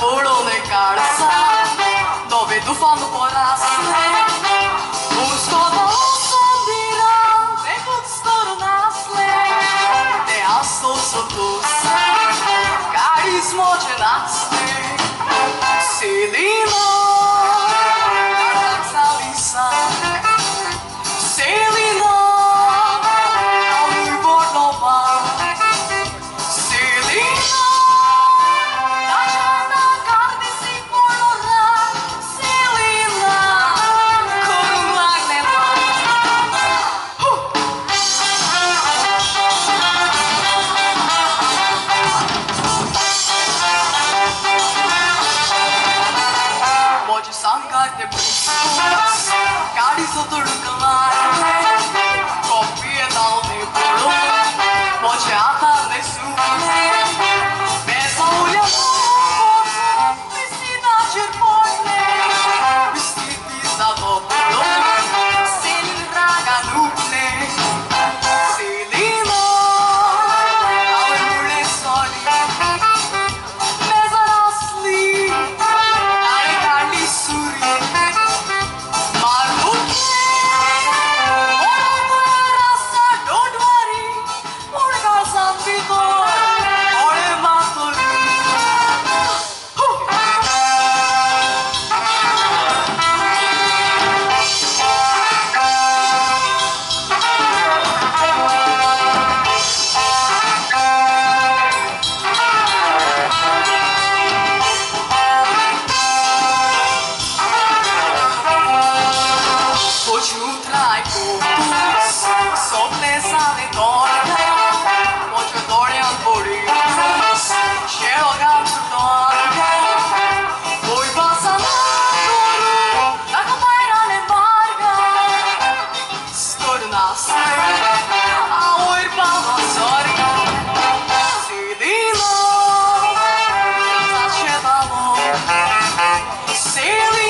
volo nel calza, dove tu fanno porasle, un scopo sombira, e tu scoronasle, te asto sottosa, carismo genasle, Celina, Celina, Celina, Sancarte buscas, carizo turcalare, coppie dal nebolo, voce atarne su, besa ulja mogo, vestita cerpone, vestiti za topolo, Celin raga nuple, Celina, ale mule soli, meza rasli, Celina,